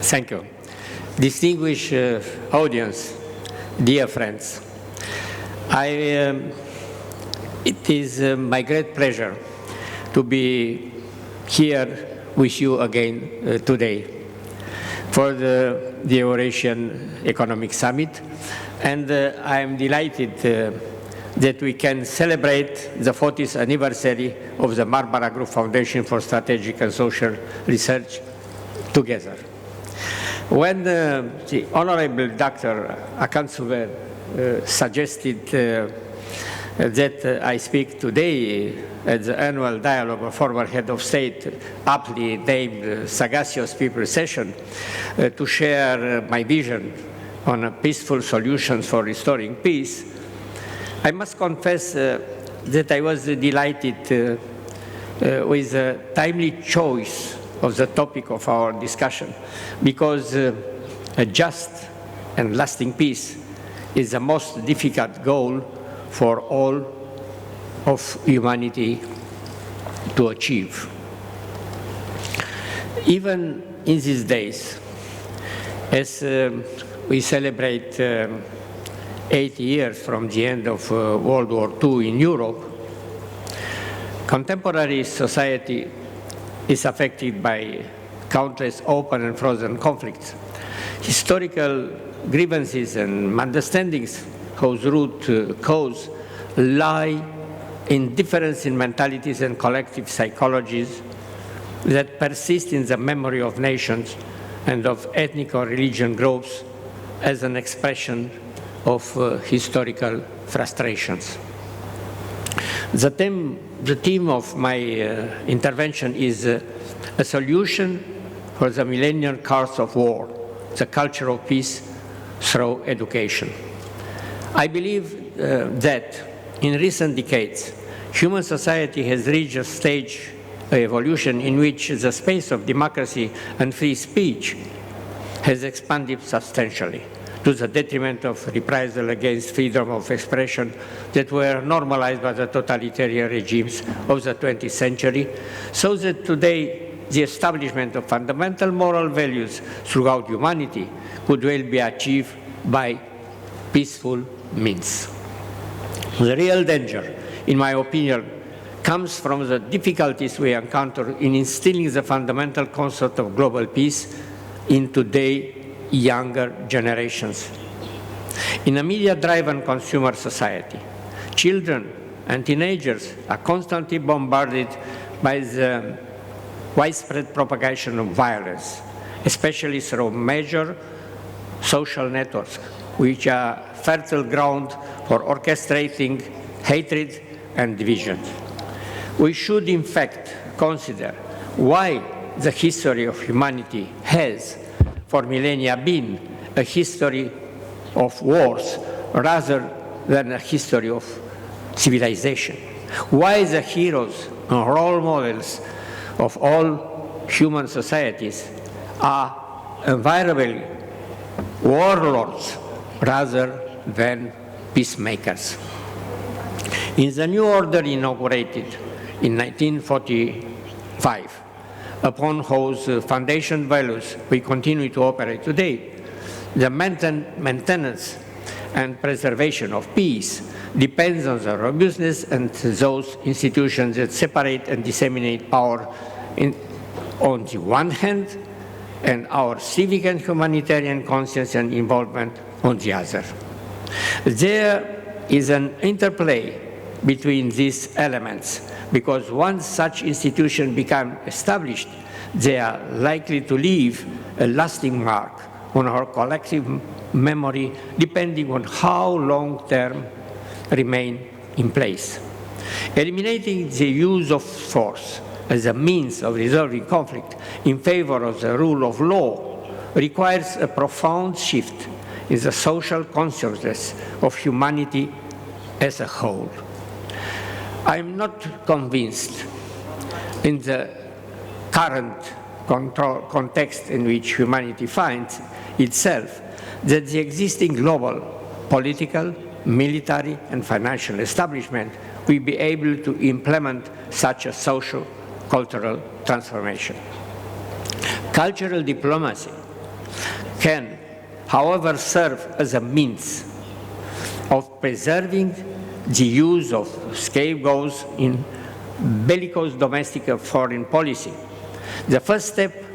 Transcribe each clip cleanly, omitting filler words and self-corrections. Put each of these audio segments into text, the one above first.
Thank you. Distinguished audience, dear friends, it is my great pleasure to be here with you again today for the Eurasian Economic Summit, and I am delighted that we can celebrate the 40th anniversary of the Barbara Group Foundation for Strategic and Social Research together. When the Honorable Dr. Akansuver suggested that I speak today at the annual dialogue of former head of state, aptly named Sagacious People Session, to share my vision on peaceful solutions for restoring peace, I must confess that I was delighted with the timely choice of the topic of our discussion, because a just and lasting peace is the most difficult goal for all of humanity to achieve. Even in these days, as we celebrate 80 years from the end of World War II in Europe, contemporary society is affected by countless open and frozen conflicts, historical grievances and misunderstandings whose root cause lie in difference in mentalities and collective psychologies that persist in the memory of nations and of ethnic or religion groups as an expression of historical frustrations. The theme of my intervention is a solution for the millennial cause of war, the culture of peace through education. I believe that in recent decades, human society has reached a stage of evolution in which the space of democracy and free speech has expanded substantially, to the detriment of reprisal against freedom of expression that were normalized by the totalitarian regimes of the 20th century, so that today the establishment of fundamental moral values throughout humanity could well be achieved by peaceful means. The real danger, in my opinion, comes from the difficulties we encounter in instilling the fundamental concept of global peace in today's younger generations. In a media-driven consumer society, children and teenagers are constantly bombarded by the widespread propagation of violence, especially through major social networks, which are fertile ground for orchestrating hatred and division. We should, in fact, consider why the history of humanity has, for millennia, been a history of wars rather than a history of civilization. Why the heroes and role models of all human societies are invariably warlords rather than peacemakers. In the new order inaugurated in 1945, upon whose foundation values we continue to operate today, the maintenance and preservation of peace depends on the robustness and those institutions that separate and disseminate power on the one hand, and our civic and humanitarian conscience and involvement on the other. There is an interplay between these elements, because once such institutions become established, they are likely to leave a lasting mark on our collective memory, depending on how long-term remain in place. Eliminating the use of force as a means of resolving conflict in favor of the rule of law requires a profound shift in the social consciousness of humanity as a whole. I am not convinced in the current context in which humanity finds itself that the existing global political, military, and financial establishment will be able to implement such a social, cultural transformation. Cultural diplomacy can, however, serve as a means of preserving the use of scapegoats in bellicose domestic and foreign policy. The first step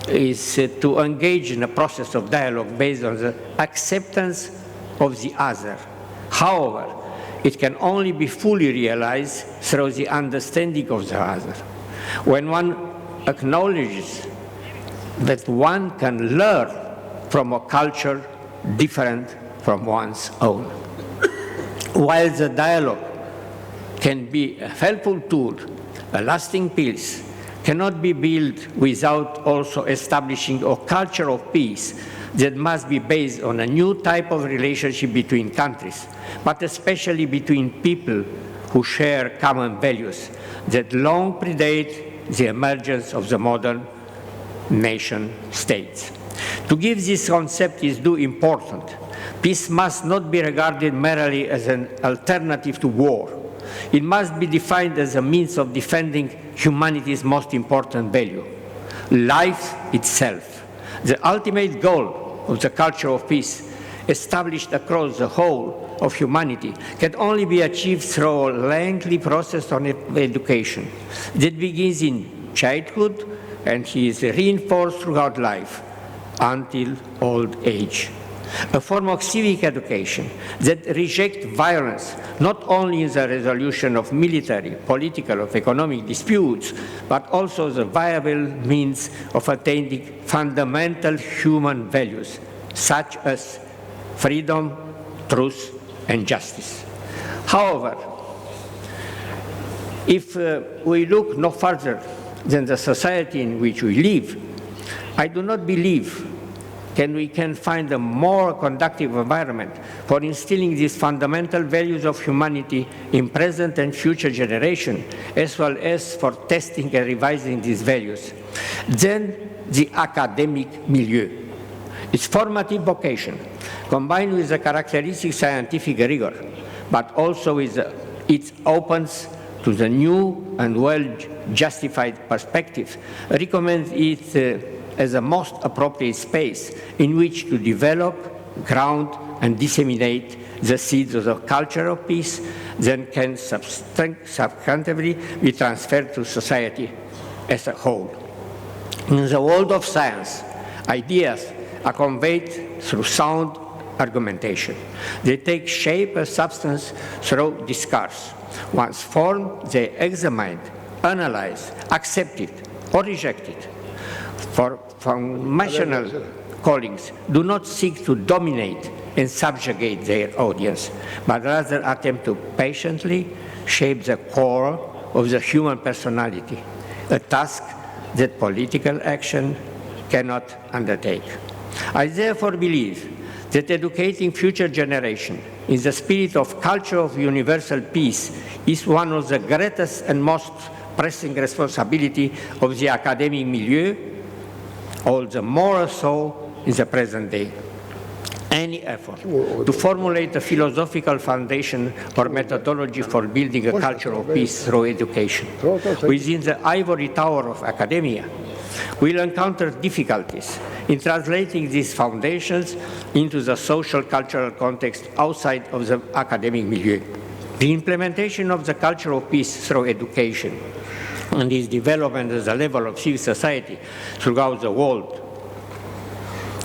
is to engage in a process of dialogue based on the acceptance of the other. However, it can only be fully realized through the understanding of the other. When one acknowledges that one can learn from a culture different from one's own. While the dialogue can be a helpful tool, a lasting peace cannot be built without also establishing a culture of peace that must be based on a new type of relationship between countries, but especially between people who share common values that long predate the emergence of the modern nation states. To give this concept its due importance, peace must not be regarded merely as an alternative to war. It must be defined as a means of defending humanity's most important value, life itself. The ultimate goal of the culture of peace, established across the whole of humanity, can only be achieved through a lengthy process of education that begins in childhood and is reinforced throughout life until old age. A form of civic education that rejects violence not only in the resolution of military, political, or economic disputes, but also the viable means of attaining fundamental human values, such as freedom, truth, and justice. However, if we look no further than the society in which we live, I do not believe we can find a more conducive environment for instilling these fundamental values of humanity in present and future generations, as well as for testing and revising these values, than the academic milieu. Its formative vocation, combined with the characteristic scientific rigor, but also with its opens to the new and well-justified perspective, recommends it as a most appropriate space in which to develop, ground, and disseminate the seeds of the culture of peace, then can subsequently be transferred to society as a whole. In the world of science, ideas are conveyed through sound argumentation. They take shape as substance through discourse. Once formed, they are examined, analyzed, accepted, or rejected. For foundational callings do not seek to dominate and subjugate their audience, but rather attempt to patiently shape the core of the human personality, a task that political action cannot undertake. I therefore believe that educating future generations in the spirit of culture of universal peace is one of the greatest and most pressing responsibility of the academic milieu, all the more so in the present day. Any effort to formulate a philosophical foundation or methodology for building a culture of peace through education within the ivory tower of academia will encounter difficulties in translating these foundations into the social cultural context outside of the academic milieu. The implementation of the culture of peace through education and its development at the level of civil society throughout the world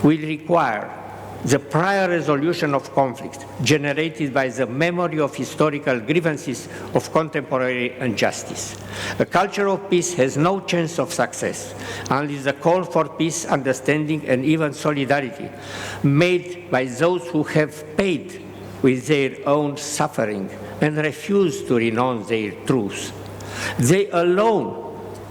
will require the prior resolution of conflicts generated by the memory of historical grievances of contemporary injustice. A culture of peace has no chance of success unless the call for peace, understanding, and even solidarity made by those who have paid with their own suffering and refuse to renounce their truths. They alone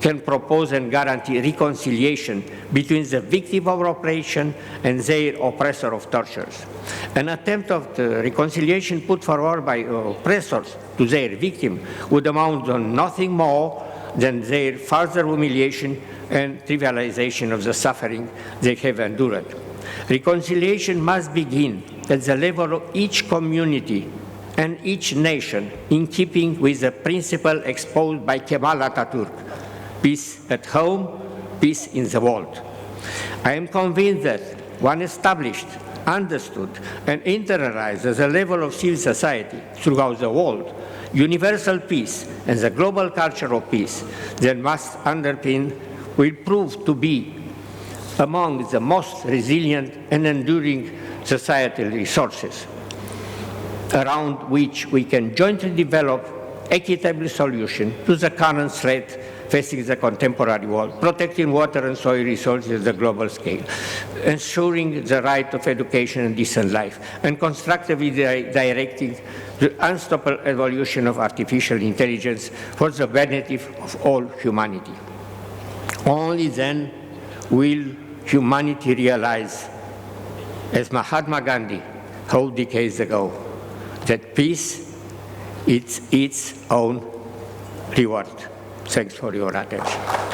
can propose and guarantee reconciliation between the victim of oppression and their oppressor of tortures. An attempt of reconciliation put forward by oppressors to their victim would amount to nothing more than their further humiliation and trivialization of the suffering they have endured. Reconciliation must begin at the level of each community and each nation, in keeping with the principle exposed by Kemal Atatürk: peace at home, peace in the world. I am convinced that one established, understood, and internalized as a level of civil society throughout the world, universal peace and the global culture of peace that must underpin will prove to be among the most resilient and enduring societal resources around which we can jointly develop equitable solutions to the current threat facing the contemporary world, protecting water and soil resources at the global scale, ensuring the right of education and decent life, and constructively directing the unstoppable evolution of artificial intelligence for the benefit of all humanity. Only then will humanity realize, as Mahatma Gandhi wrote decades ago, that peace is its own reward. Thanks for your attention.